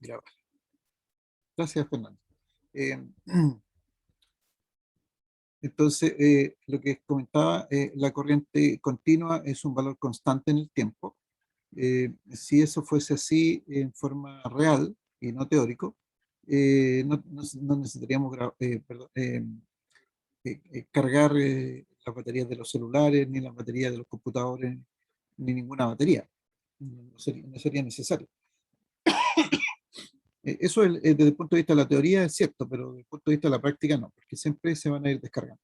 Ya. Gracias, Fernando. Eh, entonces, lo que comentaba, la corriente continua es un valor constante en el tiempo. Si eso fuese así en forma real y no teórico, no necesitaríamos cargar las baterías de los celulares, ni las baterías de los computadores, ni ninguna batería. No sería necesario. Eso desde el punto de vista de la teoría es cierto, pero desde el punto de vista de la práctica no, porque siempre se van a ir descargando.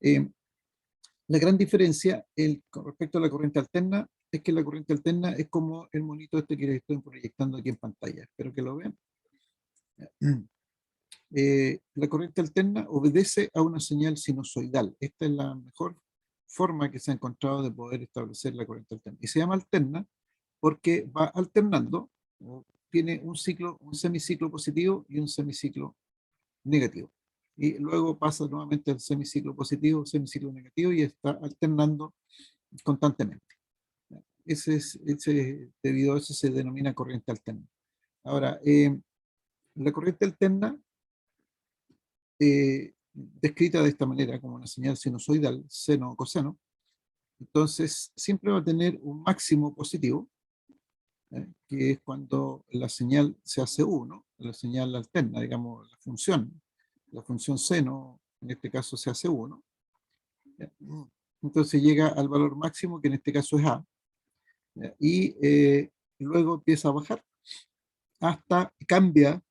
Eh, la gran diferencia con respecto a la corriente alterna es que la corriente alterna es como el monito este que les estoy proyectando aquí en pantalla. Espero que lo vean. La corriente alterna obedece a una señal sinusoidal. Esta es la mejor forma que se ha encontrado de poder establecer la corriente alterna. Y se llama alterna porque va alternando, o tiene un ciclo, un semiciclo positivo y un semiciclo negativo. Y luego pasa nuevamente al semiciclo positivo, semiciclo negativo y está alternando constantemente. Debido a eso se denomina corriente alterna. Ahora, la corriente alterna, descrita de esta manera, como una señal sinusoidal, seno o coseno, entonces siempre va a tener un máximo positivo, que es cuando la señal se hace 1, la señal alterna, digamos, la función seno, en este caso se hace 1. Entonces llega al valor máximo, que en este caso es A, y luego empieza a bajar hasta cambia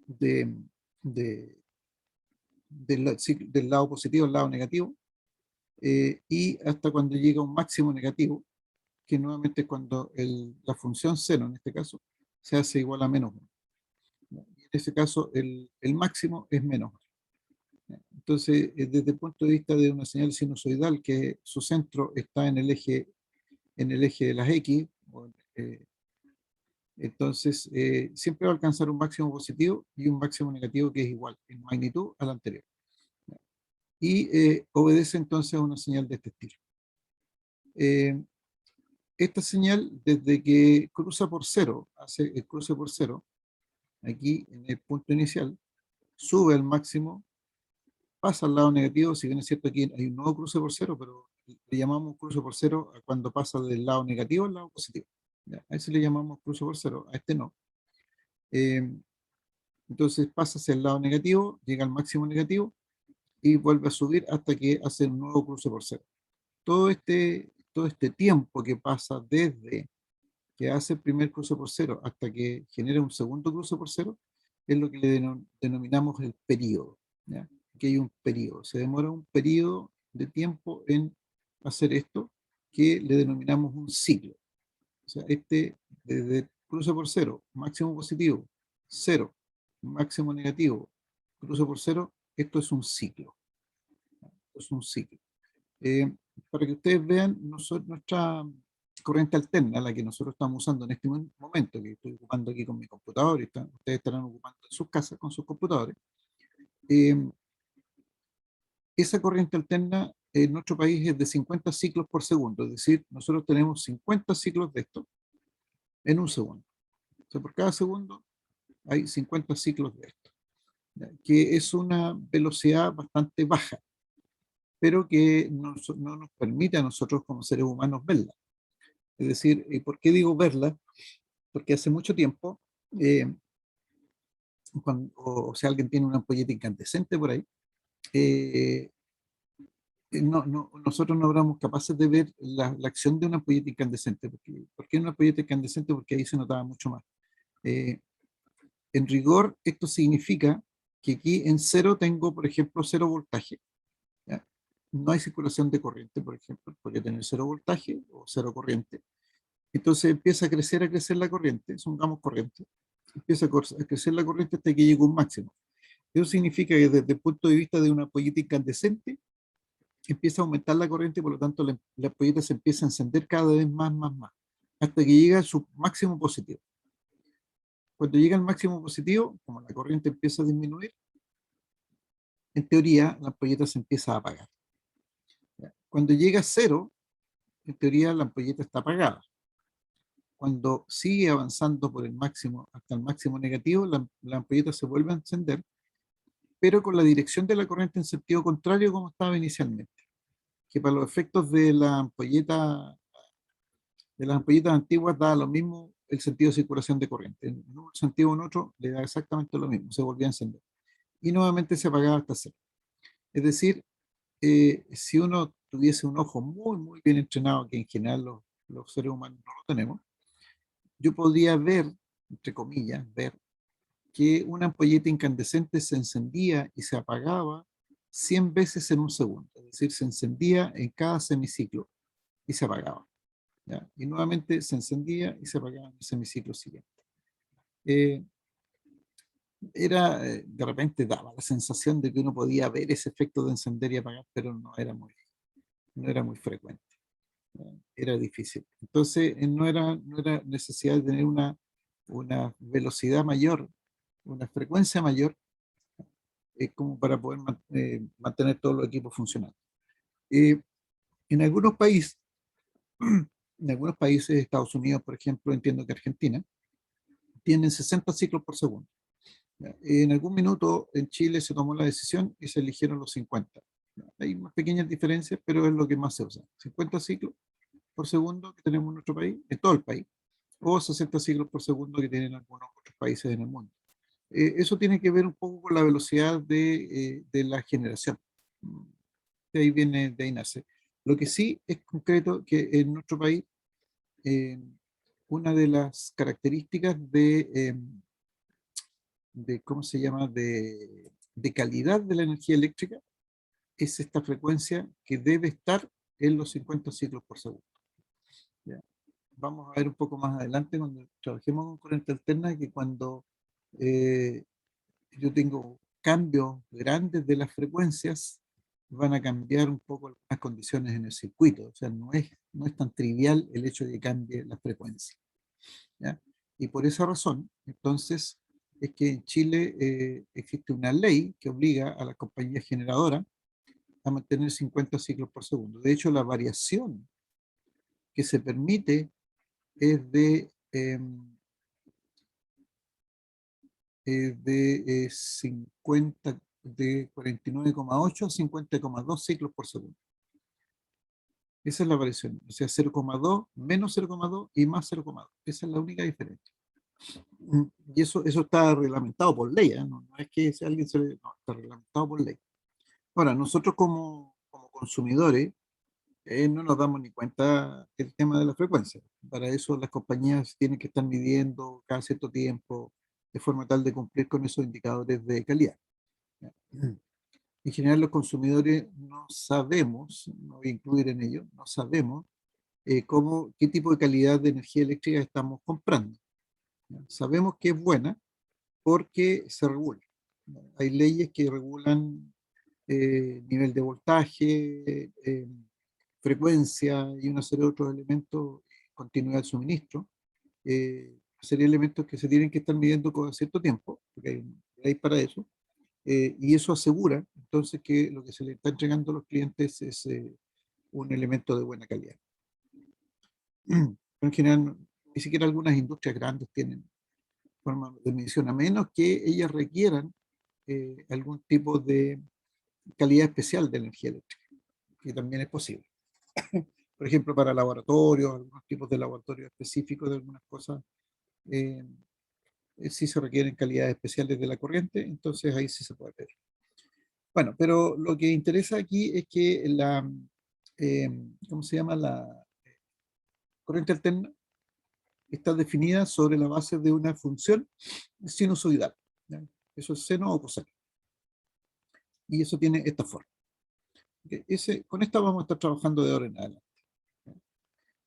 de, de- del lado positivo al lado negativo, y hasta cuando llega a un máximo negativo, que nuevamente es cuando la función seno, en este caso, se hace igual a menos 1. Y en ese caso, el máximo es menos 1. Entonces, desde el punto de vista de una señal sinusoidal, que su centro está en el eje de las X, entonces siempre va a alcanzar un máximo positivo y un máximo negativo que es igual en magnitud al anterior. Y obedece entonces a una señal de este estilo. Eh, esta señal, desde que cruza por cero, hace el cruce por cero, aquí en el punto inicial, sube al máximo, pasa al lado negativo. Si bien es cierto, aquí hay un nuevo cruce por cero, pero le llamamos cruce por cero a cuando pasa del lado negativo al lado positivo. ¿Ya? A ese le llamamos cruce por cero, a este no. Eh, entonces pasa hacia el lado negativo, llega al máximo negativo y vuelve a subir hasta que hace un nuevo cruce por cero. Todo este tiempo que pasa desde que hace el primer cruce por cero hasta que genera un segundo cruce por cero es lo que le denominamos el periodo. ¿Ya? Que hay un periodo, se demora un periodo de tiempo en hacer esto, que le denominamos un ciclo. O sea, desde el cruce por cero, máximo positivo, cero, máximo negativo, cruce por cero, esto es un ciclo. Es un ciclo. Para que ustedes vean, nuestra corriente alterna, la que nosotros estamos usando en este momento, que estoy ocupando aquí con mi computador, y ustedes estarán ocupando en sus casas con sus computadores, eh, esa corriente alterna en nuestro país es de 50 ciclos por segundo, es decir, nosotros tenemos 50 ciclos de esto en un segundo. O sea, por cada segundo hay 50 ciclos de esto, ¿ya? Que es una velocidad bastante baja, pero que no nos permite a nosotros como seres humanos verla. Es decir, ¿por qué digo verla? Porque hace mucho tiempo, eh, o si alguien tiene una ampolleta incandescente por ahí, eh, nosotros no éramos capaces de ver la acción de una ampolleta incandescente. ¿Por qué una ampolleta incandescente? Porque ahí se notaba mucho más. Eh, en rigor, esto significa que aquí en cero tengo, por ejemplo, cero voltaje. ¿Ya? No hay circulación de corriente, por ejemplo, podría tener cero voltaje o cero corriente. Entonces empieza a crecer la corriente, supongamos corriente, empieza a crecer la corriente hasta que llega a un máximo. Eso significa que desde el punto de vista de una ampolleta incandescente, empieza a aumentar la corriente y por lo tanto la ampolleta se empieza a encender cada vez más, hasta que llega a su máximo positivo. Cuando llega al máximo positivo, como la corriente empieza a disminuir, en teoría la ampolleta se empieza a apagar. ¿Ya? Cuando llega a cero, en teoría la ampolleta está apagada. cuando sigue avanzando por el máximo, hasta el máximo negativo, la ampolleta se vuelve a encender, pero con la dirección de la corriente en sentido contrario como estaba inicialmente, que para los efectos de las ampolletas antiguas da lo mismo el sentido de circulación de corriente. En un sentido o en otro le da exactamente lo mismo, se volvía a encender. Y nuevamente se apagaba hasta cero. Es decir, si uno tuviese un ojo muy, muy bien entrenado, que en general los seres humanos no lo tenemos, yo podría ver, entre comillas, ver que una ampolleta incandescente se encendía y se apagaba 100 veces en un segundo. Es decir, se encendía en cada semiciclo y se apagaba. ¿Ya? Y nuevamente se encendía y se apagaba en el semiciclo siguiente. Eh, de repente daba la sensación de que uno podía ver ese efecto de encender y apagar, pero no era muy frecuente. ¿Ya? Era difícil. Entonces, no era necesidad de tener una velocidad mayor, una frecuencia mayor, como para poder mantener todos los equipos funcionando. Eh, en algunos países, en algunos países, Estados Unidos, por ejemplo, entiendo que Argentina, tienen 60 ciclos por segundo. ¿Ya? En algún minuto en Chile se tomó la decisión y se eligieron los 50. ¿Ya? Hay unas pequeñas diferencias, pero es lo que más se usa. 50 ciclos por segundo que tenemos en nuestro país, en todo el país, o 60 ciclos por segundo que tienen algunos otros países en el mundo. Eso tiene que ver un poco con la velocidad de la generación. De ahí viene, de ahí nace. Lo que sí es concreto que en nuestro país, eh, una de las características de ¿cómo se llama?, de calidad de la energía eléctrica es esta frecuencia que debe estar en los 50 ciclos por segundo. ¿Ya? Vamos a ver un poco más adelante cuando trabajemos con corriente alterna que cuando eh, yo tengo cambios grandes de las frecuencias, van a cambiar un poco las condiciones en el circuito. O sea, no es tan trivial el hecho de que cambie la frecuencia. ¿Ya? Y por esa razón, entonces, es que en Chile existe una ley que obliga a las compañías generadoras a mantener 50 ciclos por segundo. De hecho, la variación que se permite es de 50, de 49,8 a 50,2 ciclos por segundo. Esa es la variación. O sea, 0,2 menos 0,2 y más 0,2. Esa es la única diferencia. Y eso está reglamentado por ley, ¿eh? No es que si alguien no, está reglamentado por ley. Ahora, nosotros como consumidores no nos damos ni cuenta del tema de la frecuencia. Para eso las compañías tienen que estar midiendo cada cierto tiempo de forma tal de cumplir con esos indicadores de calidad. ¿Ya? En general los consumidores no sabemos, no voy a incluir en ello, no sabemos qué tipo de calidad de energía eléctrica estamos comprando. ¿Ya? Sabemos que es buena porque se regula. ¿Ya? Hay leyes que regulan nivel de voltaje, frecuencia y una serie de otros elementos, continuidad del suministro, una serie de elementos que se tienen que estar midiendo cada cierto tiempo, porque hay una ley para eso, y eso asegura entonces que lo que se le está entregando a los clientes es un elemento de buena calidad. En general, ni siquiera algunas industrias grandes tienen forma de medición, a menos que ellas requieran algún tipo de calidad especial de energía eléctrica, que también es posible. Por ejemplo, para laboratorios, algunos tipos de laboratorios específicos de algunas cosas, eh, sí se requieren calidades especiales de la corriente, entonces ahí sí se puede pedir. Bueno, pero lo que interesa aquí es que eh, ¿cómo se llama? La corriente alterna está definida sobre la base de una función sinusoidal. ¿Ya? Eso es seno o coseno. Y eso tiene esta forma. Con esta vamos a estar trabajando de ahora en adelante.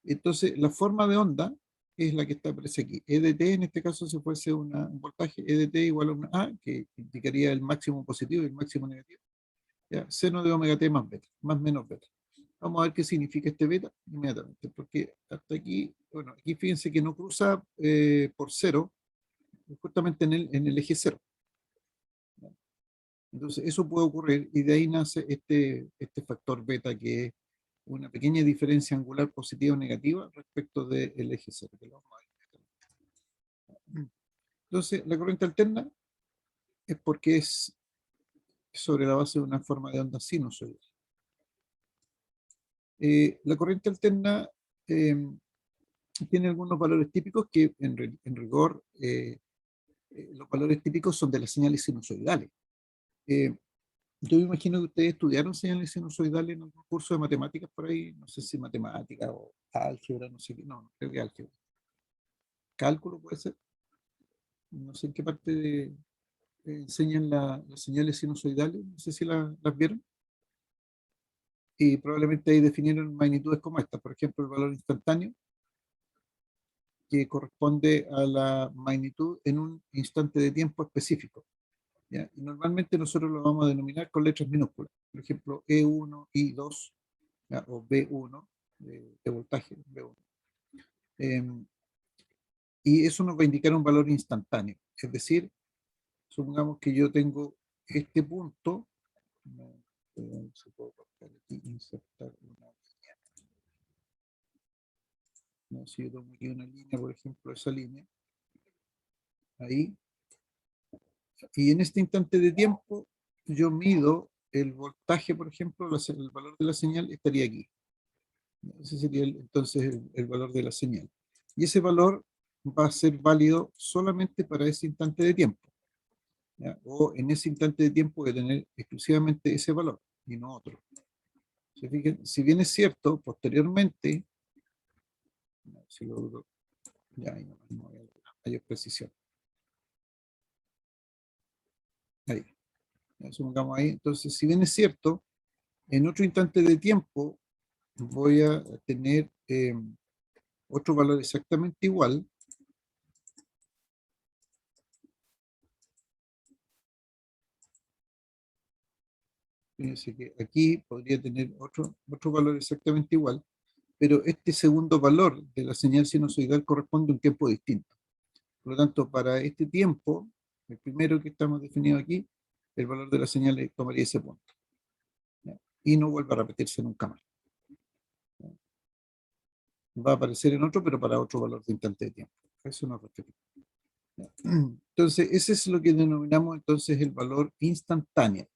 Entonces, la forma de onda es la que está aparece aquí. EDT, en este caso, si fuese un voltaje, EDT igual a una A, que indicaría el máximo positivo y el máximo negativo. ¿Ya? Seno de omega t más beta, más menos beta. Vamos a ver qué significa este beta inmediatamente, porque hasta aquí, bueno, aquí fíjense que no cruza por cero, justamente en el eje cero. ¿Ya? Entonces, eso puede ocurrir y de ahí nace este factor beta, que es una pequeña diferencia angular positiva o negativa respecto del eje cero, que lo vamos a ver. Entonces, la corriente alterna es porque es sobre la base de una forma de onda sinusoidal. La corriente alterna tiene algunos valores típicos que en rigor los valores típicos son de las señales sinusoidales. Yo me imagino que ustedes estudiaron señales sinusoidales en algún curso de matemáticas por ahí, no sé si matemática o álgebra, no sé qué, no, creo que álgebra. Cálculo puede ser, no sé en qué parte enseñan las señales sinusoidales, no sé si las vieron, y probablemente ahí definieron magnitudes como esta, por ejemplo, el valor instantáneo, que corresponde a la magnitud en un instante de tiempo específico. ¿Ya? Y normalmente nosotros lo vamos a denominar con letras minúsculas, por ejemplo, E1, I2, ¿ya? O B1, de voltaje, B1. Y eso nos va a indicar un valor instantáneo, es decir, supongamos que yo tengo este punto, no, se puede cortar aquí, insertar una línea. No, si yo tomo aquí una línea, por ejemplo, esa línea, ahí, y en este instante de tiempo yo mido el voltaje, por ejemplo, el valor de la señal estaría aquí. Ese sería entonces el valor de la señal. Y ese valor va a ser válido solamente para ese instante de tiempo. ¿Ya? O en ese instante de tiempo voy a tener exclusivamente ese valor y no otro. ¿Se fijan? Si bien es cierto, posteriormente, si logro, ya ahí no voy a lograr mayor precisión. Ahí, ya, supongamos ahí. Entonces, si bien es cierto, en otro instante de tiempo voy a tener otro valor exactamente igual. Fíjense que aquí podría tener otro valor exactamente igual, pero este segundo valor de la señal sinusoidal corresponde a un tiempo distinto. Por lo tanto, para este tiempo, el primero que estamos definido aquí, el valor de la señal tomaría ese punto. ¿Ya? Y no vuelve a repetirse nunca más. ¿Ya? Va a aparecer en otro, pero para otro valor de instante de tiempo. Eso no repetimos. Entonces, ese es lo que denominamos entonces el valor instantáneo.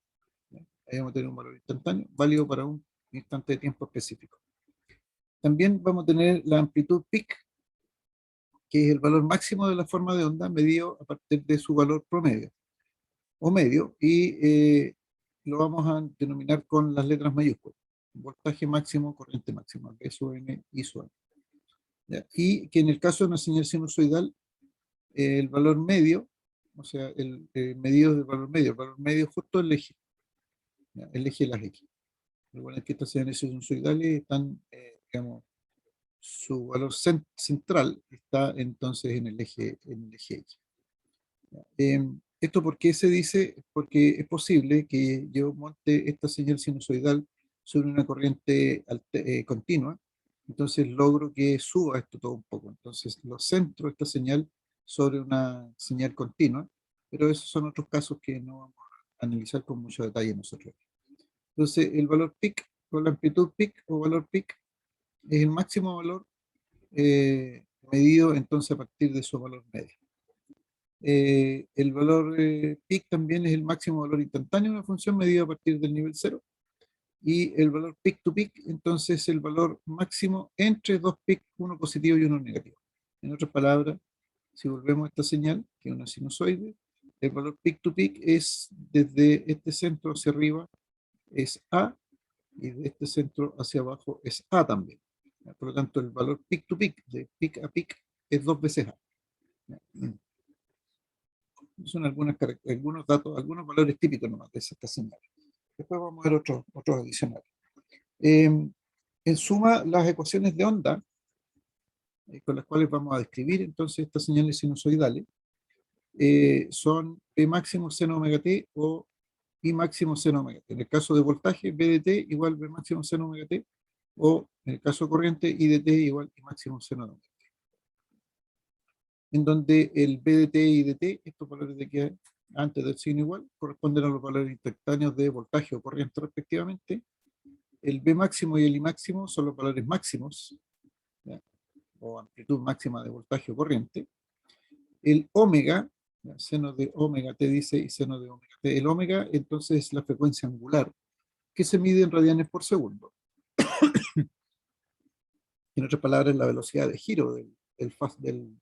¿Ya? Ahí vamos a tener un valor instantáneo válido para un instante de tiempo específico. También vamos a tener la amplitud peak, que es el valor máximo de la forma de onda medido a partir de su valor promedio o medio, y lo vamos a denominar con las letras mayúsculas. Voltaje máximo, corriente máxima, V sub n, I sub n. ¿Ya? Y que en el caso de una señal sinusoidal, el valor medio, o sea, el medido del valor medio es justo el eje, ¿ya? El eje de las X. Recuerden que estas señales sinusoidales están, digamos, su valor central está entonces en el eje X. ¿Esto por qué se dice? Porque es posible que yo monte esta señal sinusoidal sobre una corriente continua, entonces logro que suba esto todo un poco. Entonces lo centro esta señal sobre una señal continua, pero esos son otros casos que no vamos a analizar con mucho detalle nosotros. Entonces el valor peak o la amplitud peak o valor peak es el máximo valor medido entonces a partir de su valor medio. El valor peak también es el máximo valor instantáneo de una función medido a partir del nivel 0. Y el valor peak to peak, entonces, es el valor máximo entre dos peaks, uno positivo y uno negativo. En otras palabras, si volvemos a esta señal, que es una sinusoide, el valor peak to peak es desde este centro hacia arriba es A, y de este centro hacia abajo es A también. Por lo tanto, el valor peak to peak, de peak a peak, es dos veces A. Son algunos datos, algunos valores típicos nomás de esta señal. Después vamos a ver otros adicionales. En suma, las ecuaciones de onda, con las cuales vamos a describir entonces estas señales sinusoidales, son P máximo seno omega t o I máximo seno omega t. En el caso de voltaje, B de t igual B máximo seno omega t, o en el caso de corriente, I de t igual I máximo seno omega t. En donde el B de t y de t, estos valores de que antes del signo igual, corresponden a los valores instantáneos de voltaje o corriente respectivamente. El B máximo y el I máximo son los valores máximos, ¿ya? O amplitud máxima de voltaje o corriente. El omega Ya, seno de omega t dice y seno de omega t. El omega entonces es la frecuencia angular que se mide en radianes por segundo. En otras palabras, la velocidad de giro del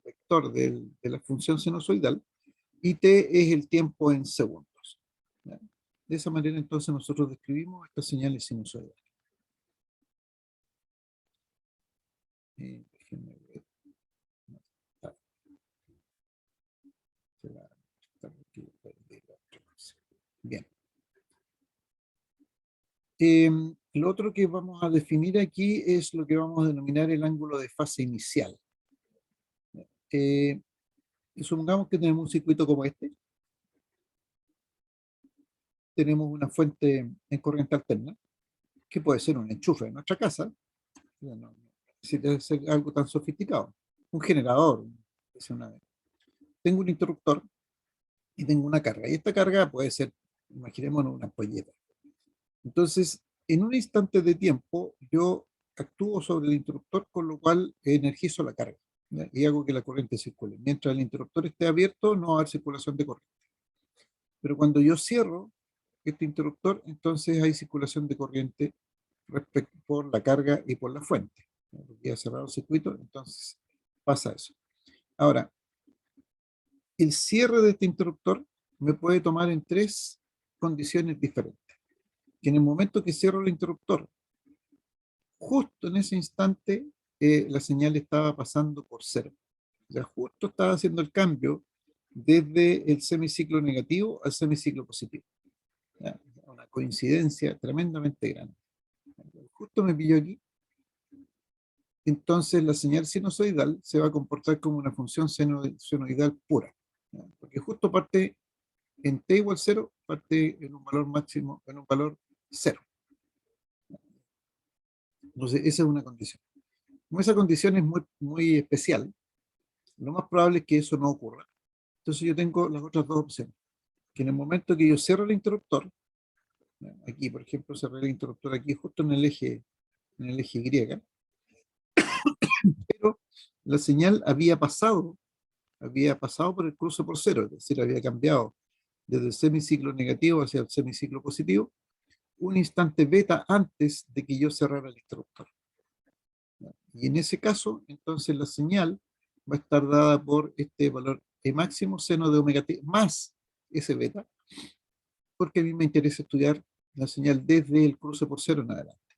vector de la función sinusoidal, y t es el tiempo en segundos. ¿Ya? De esa manera entonces nosotros describimos estas señales sinusoidales. Déjenme ver. No, bien. Lo otro que vamos a definir aquí es lo que vamos a denominar el ángulo de fase inicial. Eh, Supongamos que tenemos un circuito como este. Tenemos una fuente en corriente alterna, que puede ser un enchufe en nuestra casa. No necesita ser algo tan sofisticado. Un generador. Tengo un interruptor y tengo una carga. Y esta carga puede ser, imaginémonos, una ampolleta. Entonces, en un instante de tiempo, yo actúo sobre el interruptor, con lo cual energizo la carga, ¿ya? Y hago que la corriente circule. Mientras el interruptor esté abierto, no va a haber circulación de corriente. Pero cuando yo cierro este interruptor, entonces hay circulación de corriente respecto por la carga y por la fuente. Porque ya cerrado el circuito, entonces pasa eso. Ahora, el cierre de este interruptor me puede tomar en tres condiciones diferentes. Que en el momento que cierro el interruptor, justo en ese instante, la señal estaba pasando por cero. O sea, justo estaba haciendo el cambio desde el semiciclo negativo al semiciclo positivo. ¿Ya? Una coincidencia tremendamente grande. Justo me pilló aquí. Entonces la señal sinusoidal se va a comportar como una función senoidal pura. ¿Ya? Porque justo parte en t igual 0, parte en un valor máximo, en un valor 0. Entonces esa es una condición. Como esa condición es muy, muy especial, lo más probable es que eso no ocurra. Entonces yo tengo las otras dos opciones. Que en el momento que yo cierro el interruptor, aquí por ejemplo cerré el interruptor aquí justo en el eje Y, pero la señal había pasado por el cruce por cero, es decir, había cambiado desde el semiciclo negativo hacia el semiciclo positivo, un instante beta antes de que yo cerrara el interruptor. Y en ese caso, entonces la señal va a estar dada por este valor E máximo seno de omega t más ese beta, porque a mí me interesa estudiar la señal desde el cruce por cero en adelante.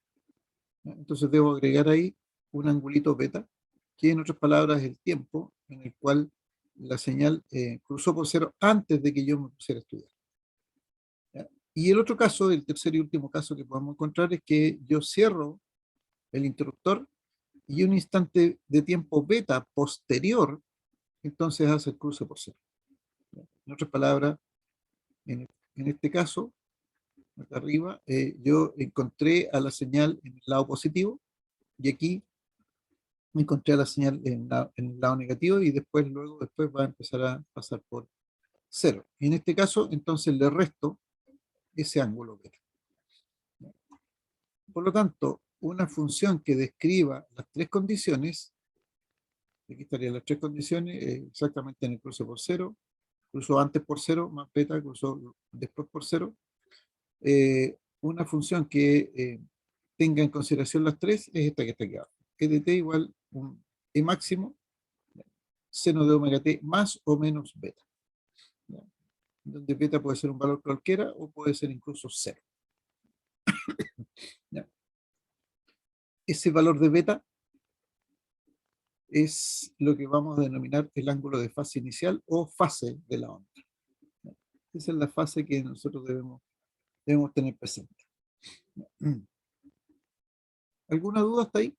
Entonces debo agregar ahí un angulito beta, que en otras palabras es el tiempo en el cual la señal cruzó por cero antes de que yo me pusiera a estudiar. ¿Ya? Y el otro caso, el tercer y último caso que podemos encontrar, es que yo cierro el interruptor y un instante de tiempo beta posterior, entonces hace el cruce por cero. En otras palabras, en este caso, acá arriba, yo encontré a la señal en el lado positivo y aquí me encontré a la señal en el lado negativo y después va a empezar a pasar por cero. Y en este caso, entonces le resto ese ángulo beta. Por lo tanto, una función que describa las tres condiciones, aquí estarían las tres condiciones, exactamente en el cruce por cero, cruzo antes por cero, más beta, cruzo después por cero. Una función que tenga en consideración las tres es esta que está aquí abajo. E de t igual un E máximo, seno de omega t más o menos beta. ¿Ya? Donde beta puede ser un valor cualquiera o puede ser incluso cero. ¿Ya? Ese valor de beta es lo que vamos a denominar el ángulo de fase inicial o fase de la onda. ¿Ya? Esa es la fase que nosotros debemos tener presente. ¿Alguna duda hasta ahí?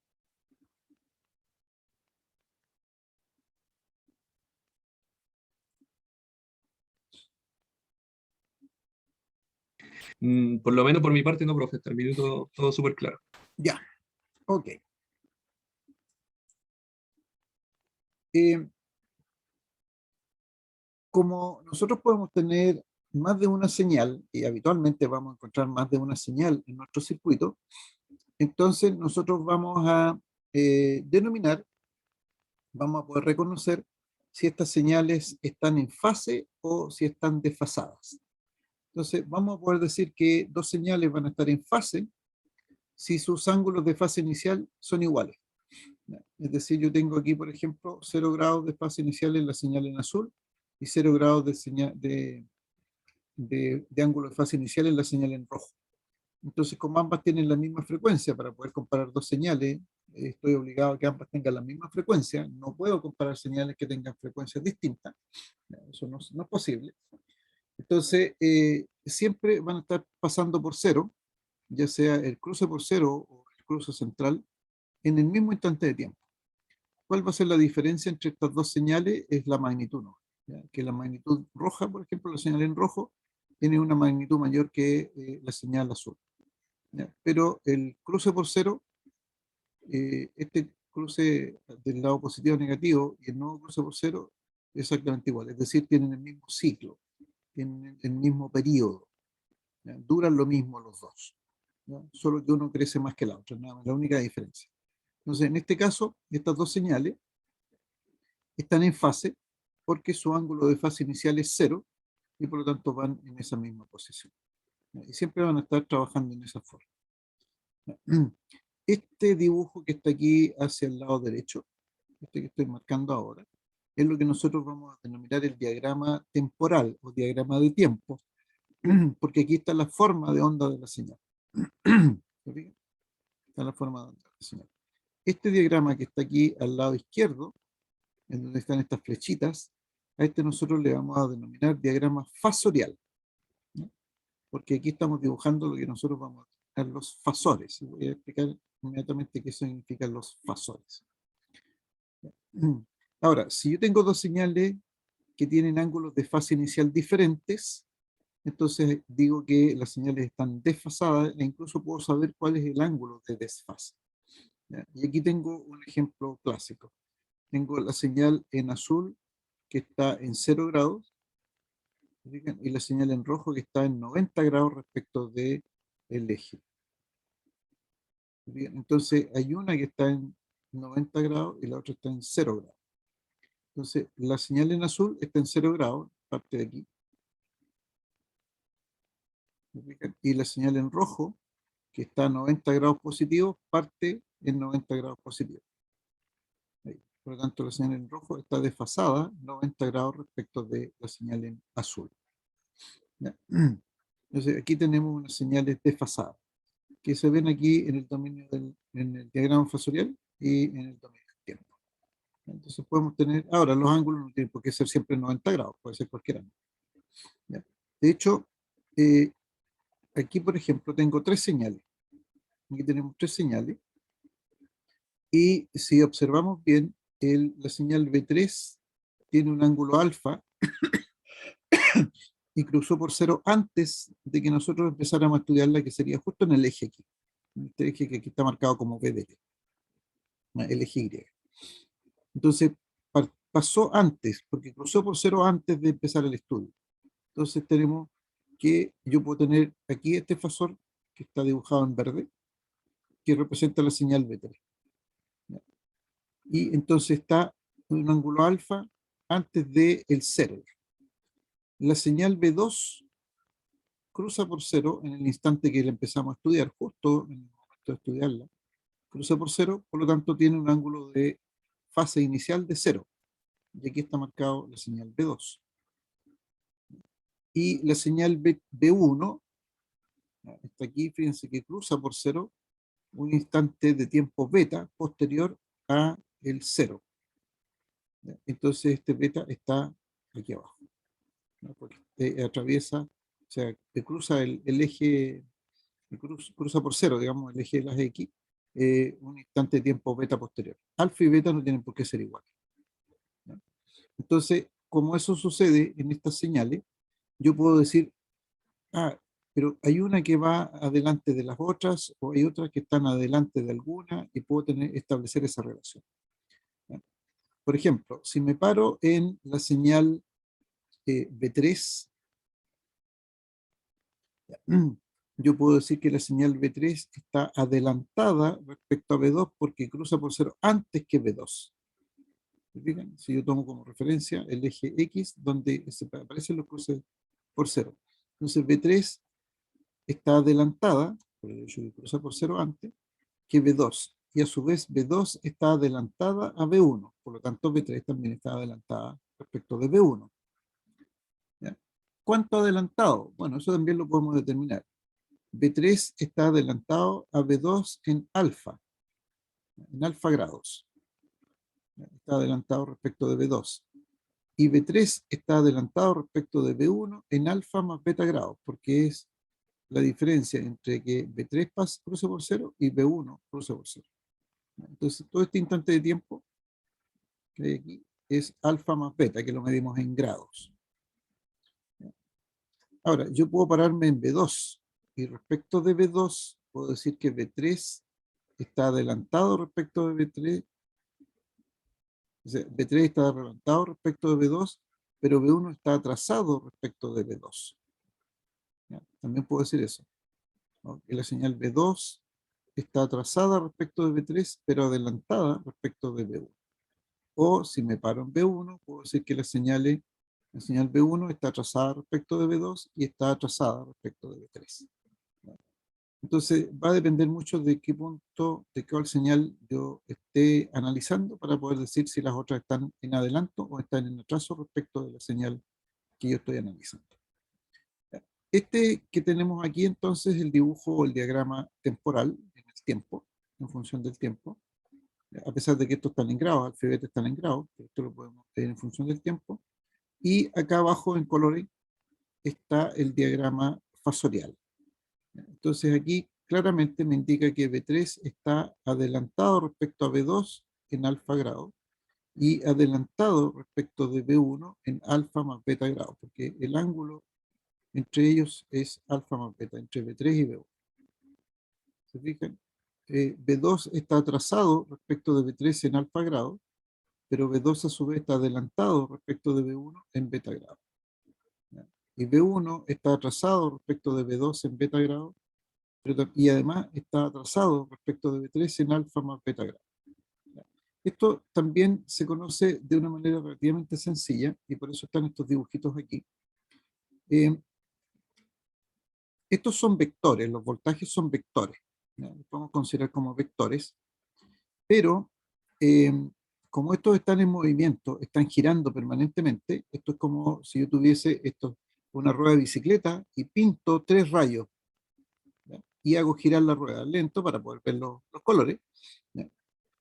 Por lo menos por mi parte no, profe, terminé todo súper claro. Ya, ok. Eh, Como nosotros podemos tener más de una señal, y habitualmente vamos a encontrar más de una señal en nuestro circuito, entonces nosotros vamos a denominar, vamos a poder reconocer si estas señales están en fase o si están desfasadas. Entonces, vamos a poder decir que dos señales van a estar en fase si sus ángulos de fase inicial son iguales. Es decir, yo tengo aquí, por ejemplo, 0 grados de fase inicial en la señal en azul y 0 grados de ángulo de fase inicial en la señal en rojo. Entonces, como ambas tienen la misma frecuencia, para poder comparar dos señales, estoy obligado a que ambas tengan la misma frecuencia. No puedo comparar señales que tengan frecuencias distintas. Eso no es posible. Entonces, siempre van a estar pasando por cero, ya sea el cruce por cero o el cruce central, en el mismo instante de tiempo. ¿Cuál va a ser la diferencia entre estas dos señales? Es la magnitud, ¿no? ¿Ya? Que la magnitud roja, por ejemplo, la señal en rojo, tiene una magnitud mayor que la señal azul. ¿Ya? Pero el cruce por cero, este cruce del lado positivo o negativo y el nuevo cruce por cero, exactamente igual. Es decir, tienen el mismo ciclo, tienen el mismo periodo. ¿Ya? Duran lo mismo los dos. ¿Ya? Solo que uno crece más que el otro, nada más, la única diferencia. Entonces, en este caso, estas dos señales están en fase porque su ángulo de fase inicial es cero y por lo tanto van en esa misma posición. Y siempre van a estar trabajando en esa forma. Este dibujo que está aquí hacia el lado derecho, este que estoy marcando ahora, es lo que nosotros vamos a denominar el diagrama temporal o diagrama de tiempo, porque aquí está la forma de onda de la señal. Está la forma de onda de la señal. Este diagrama que está aquí al lado izquierdo, en donde están estas flechitas, a este nosotros le vamos a denominar diagrama fasorial, ¿no? Porque aquí estamos dibujando lo que nosotros vamos a denominar los fasores. Y voy a explicar inmediatamente qué significan los fasores. Ahora, si yo tengo dos señales que tienen ángulos de fase inicial diferentes, entonces digo que las señales están desfasadas e incluso puedo saber cuál es el ángulo de desfase. ¿Ya? Y aquí tengo un ejemplo clásico. Tengo la señal en azul que está en 0 grados y la señal en rojo que está en 90 grados respecto del eje. Entonces hay una que está en 90 grados y la otra está en 0 grados. Entonces la señal en azul está en 0 grados, parte de aquí. Y la señal en rojo, que está a 90 grados positivos, parte en 90 grados positivos. Ahí. Por lo tanto, la señal en rojo está desfasada 90 grados respecto de la señal en azul. ¿Ya? Entonces aquí tenemos unas señales desfasadas que se ven aquí en el dominio en el diagrama fasorial y en el dominio del tiempo. Entonces podemos tener, ahora los ángulos no tienen por qué ser siempre 90 grados, puede ser cualquier ángulo. ¿Ya? De hecho, aquí por ejemplo tengo tres señales. Aquí tenemos tres señales y si observamos bien, la señal B3 tiene un ángulo alfa y cruzó por cero antes de que nosotros empezáramos a estudiarla, que sería justo en el eje aquí. Este eje que aquí está marcado como BDT, el eje Y. Entonces, pasó antes, porque cruzó por cero antes de empezar el estudio. Entonces tenemos que, yo puedo tener aquí este fasor que está dibujado en verde, que representa la señal B3. Y entonces está un ángulo alfa antes del cero. La señal B2 cruza por cero en el instante que la empezamos a estudiar, justo en el momento de estudiarla, cruza por cero, por lo tanto tiene un ángulo de fase inicial de cero. Y aquí está marcado la señal B2. Y la señal B1, está aquí, fíjense que cruza por cero un instante de tiempo beta posterior a el cero. Entonces este beta está aquí abajo, ¿no? Porque atraviesa, o sea, que cruza el eje, cruza por cero, digamos, el eje de las X, un instante de tiempo beta posterior. Alfa y beta no tienen por qué ser iguales, ¿no? Entonces, como eso sucede en estas señales, yo puedo decir, ah, pero hay una que va adelante de las otras, o hay otras que están adelante de alguna, y puedo establecer esa relación, ¿no? Por ejemplo, si me paro en la señal B3, yo puedo decir que la señal B3 está adelantada respecto a B2 porque cruza por cero antes que B2. ¿Se fijan? Si yo tomo como referencia el eje X, donde aparecen los cruces por cero. Entonces B3 está adelantada, por el hecho de cruzar por cero antes, que B2. Y a su vez B2 está adelantada a B1. Por lo tanto, B3 también está adelantada respecto de B1. ¿Ya? ¿Cuánto adelantado? Bueno, eso también lo podemos determinar. B3 está adelantado a B2 en alfa grados. Está adelantado respecto de B2. Y B3 está adelantado respecto de B1 en alfa más beta grados, porque es la diferencia entre que B3 cruce por cero y B1 cruce por cero. Entonces, todo este instante de tiempo que hay aquí es alfa más beta, que lo medimos en grados. Ahora, yo puedo pararme en B2, y respecto de B2, puedo decir que B3 está adelantado respecto de B3, o sea, B3 está adelantado respecto de B2, pero B1 está atrasado respecto de B2. ¿Ya? También puedo decir eso, ¿no? Que la señal B2 está atrasada respecto de B3, pero adelantada respecto de B1. O si me paro en B1, puedo decir que la señal B1 está atrasada respecto de B2 y está atrasada respecto de B3. Entonces va a depender mucho de qué punto, de cuál señal yo esté analizando para poder decir si las otras están en adelanto o están en atraso respecto de la señal que yo estoy analizando. Este que tenemos aquí entonces es el dibujo o el diagrama temporal en el tiempo, en función del tiempo. A pesar de que estos están en grados, alfabetos están en grados, pero esto lo podemos ver en función del tiempo. Y acá abajo en colores está el diagrama fasorial. Entonces aquí claramente me indica que B3 está adelantado respecto a B2 en alfa grado y adelantado respecto de B1 en alfa más beta grado, porque el ángulo entre ellos es alfa más beta, entre B3 y B1. ¿Se fijan? B2 está atrasado respecto de B3 en alfa grado, pero B2 a su vez está adelantado respecto de B1 en beta grado. ¿Ya? Y B1 está atrasado respecto de B2 en beta grado, y además está atrasado respecto de B3 en alfa más beta grado. ¿Ya? Esto también se conoce de una manera relativamente sencilla, y por eso están estos dibujitos aquí. Estos son vectores, los voltajes son vectores. ¿Ya? Los podemos considerar como vectores, pero como estos están en movimiento, están girando permanentemente, esto es como si yo tuviese una rueda de bicicleta y pinto 3 rayos, ¿ya? Y hago girar la rueda lento para poder ver los colores, ¿ya?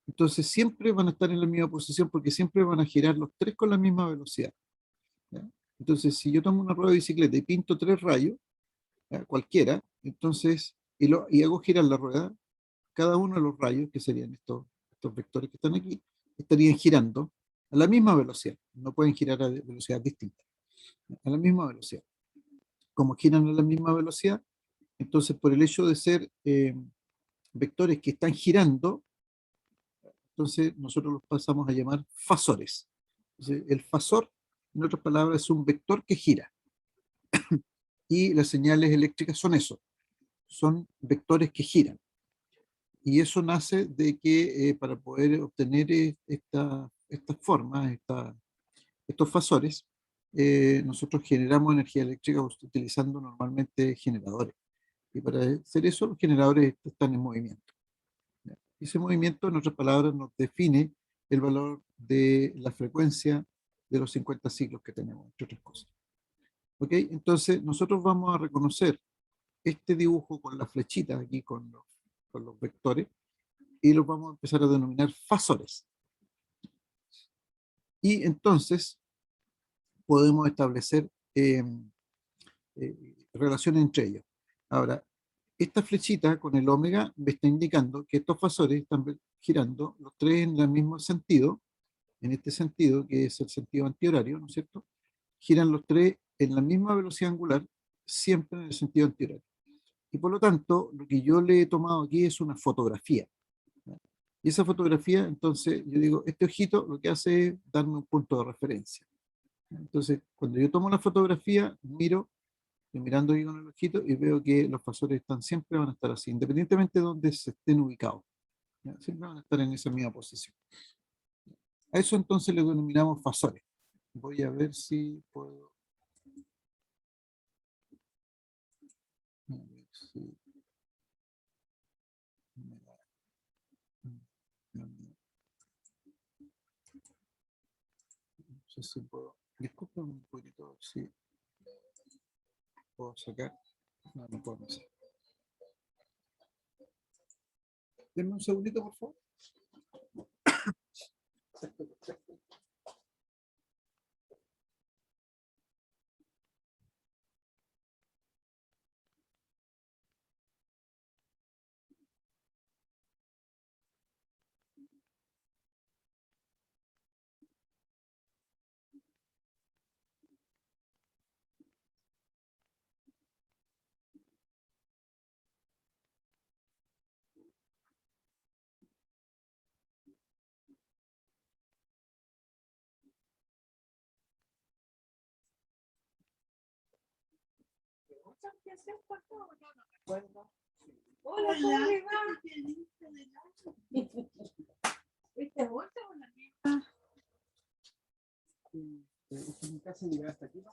Entonces siempre van a estar en la misma posición porque siempre van a girar los 3 con la misma velocidad, ¿ya? Entonces si yo tomo una rueda de bicicleta y pinto 3 rayos, ¿ya? Cualquiera, entonces, y hago girar la rueda, cada uno de los rayos, que serían estos vectores que están aquí, estarían girando a la misma velocidad. No pueden girar a velocidades distintas, a la misma velocidad. Como giran a la misma velocidad, entonces por el hecho de ser vectores que están girando, entonces nosotros los pasamos a llamar fasores. Entonces, el fasor, en otras palabras, es un vector que gira. Y las señales eléctricas son eso, son vectores que giran. Y eso nace de que para poder obtener estas formas, estos fasores, nosotros generamos energía eléctrica utilizando normalmente generadores. Y para hacer eso, los generadores están en movimiento. ¿Ya? Y ese movimiento, en otras palabras, nos define el valor de la frecuencia de los 50 ciclos que tenemos, entre otras cosas. ¿Ok? Entonces, nosotros vamos a reconocer este dibujo con las flechitas aquí, con los vectores, y los vamos a empezar a denominar fasores. Y entonces podemos establecer relaciones entre ellos. Ahora, esta flechita con el omega me está indicando que estos fasores están girando los 3 en el mismo sentido, en este sentido, que es el sentido antihorario, ¿no es cierto? Giran los 3 en la misma velocidad angular, siempre en el sentido antihorario. Y por lo tanto, lo que yo le he tomado aquí es una fotografía. Y esa fotografía, entonces, yo digo, este ojito lo que hace es darme un punto de referencia. Entonces, cuando yo tomo una fotografía, estoy mirando ahí con el ojito y veo que los fasores siempre van a estar así, independientemente de donde se estén ubicados. ¿Ya? Siempre van a estar en esa misma posición. A eso entonces le denominamos fasores. Voy a ver si puedo. A ver si me da. No sé si puedo. Disculpen un poquito si puedo sacar. No, no puedo hacer. Denme un segundito, por favor. Hola, ¿cómo le va? ¿Este bolsa o la misma? En mi casa llega hasta aquí, ¿no?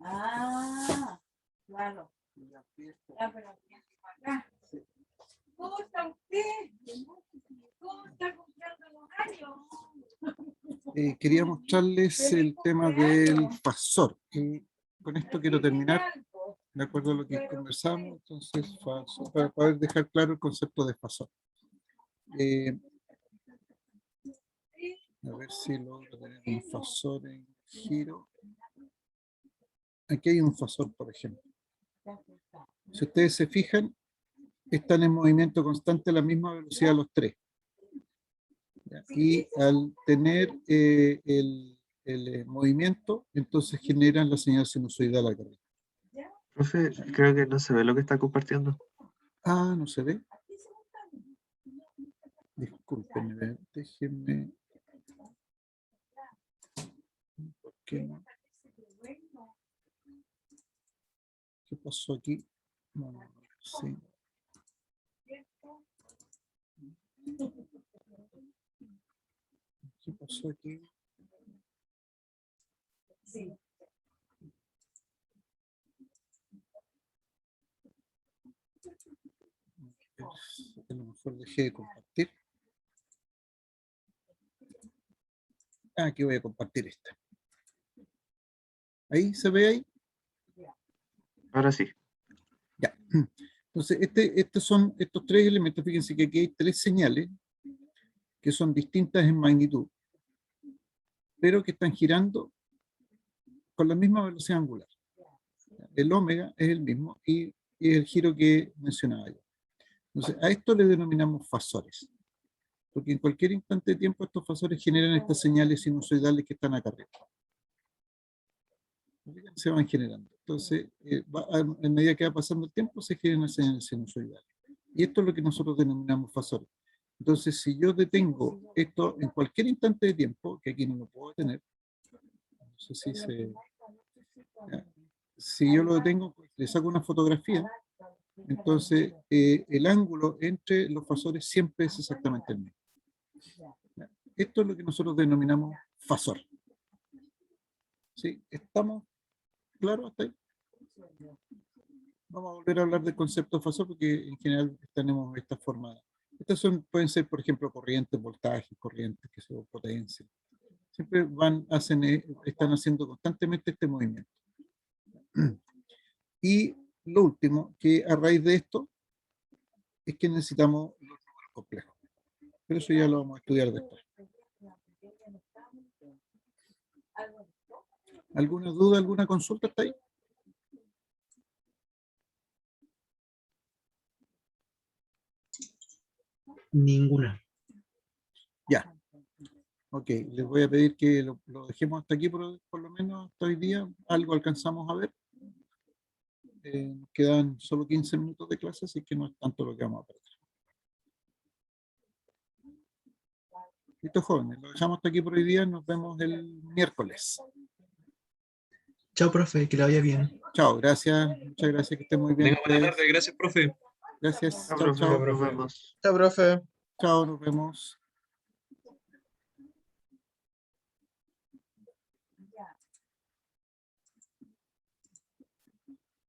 Ah, claro. Ya, fiesta. Ya, pero viene para acá. ¿Cómo está usted? ¿Cómo está comprando los años? Quería mostrarles el tema del fasor. Y con esto quiero terminar, de acuerdo a lo que conversamos, entonces, fasor, para poder dejar claro el concepto de fasor. A ver si logro tener un fasor en giro. Aquí hay un fasor, por ejemplo. Si ustedes se fijan, están en movimiento constante a la misma velocidad los tres. Y al tener el movimiento, entonces generan la señal sinusoidal acá arriba. Profe, creo que no se ve lo que está compartiendo. Ah, no se ve. Disculpen, déjenme. ¿Por qué no? ¿Qué pasó aquí? No, no, no, sí. ¿Qué pasó aquí? Sí. A lo mejor dejé de compartir. Ah, aquí voy a compartir esta. ¿Ahí se ve ahí? Ahora sí. Ya. Entonces, estos son estos tres elementos. Fíjense que aquí hay tres señales que son distintas en magnitud, pero que están girando con la misma velocidad angular. El ómega es el mismo y es el giro que mencionaba yo. Entonces, a esto le denominamos fasores, porque en cualquier instante de tiempo estos fasores generan estas señales sinusoidales que están acá arriba. Se van generando. Entonces, a medida que va pasando el tiempo, se generan señales sinusoidales. Y esto es lo que nosotros denominamos fasores. Entonces, si yo detengo esto en cualquier instante de tiempo, que aquí no lo puedo detener, no sé si si yo lo detengo, le saco una fotografía, entonces el ángulo entre los fasores siempre es exactamente el mismo. Esto es lo que nosotros denominamos fasor. ¿Sí? ¿Estamos claros hasta ahí? Vamos a volver a hablar del concepto de fasor porque en general tenemos esta forma. Estas pueden ser, por ejemplo, corrientes, voltajes, corrientes, que son potencia. Siempre están haciendo constantemente este movimiento. Y lo último, que a raíz de esto, es que necesitamos los números complejos. Pero eso ya lo vamos a estudiar después. ¿Alguna duda, alguna consulta hasta ahí? Ninguna. Ya. Ok, les voy a pedir que lo dejemos hasta aquí por lo menos hasta hoy día. Algo alcanzamos a ver. Quedan solo 15 minutos de clase, así que no es tanto lo que vamos a perder. Listo, jóvenes, lo dejamos hasta aquí por hoy día. Nos vemos el miércoles. Chao, profe, que le vaya bien. Chao, gracias. Muchas gracias, que estén muy bien. Tenga buena ustedes. tarde, gracias, profe. Gracias. Chao, Chao, profe, chao. nos vemos. Chao, profe. Chao, nos vemos.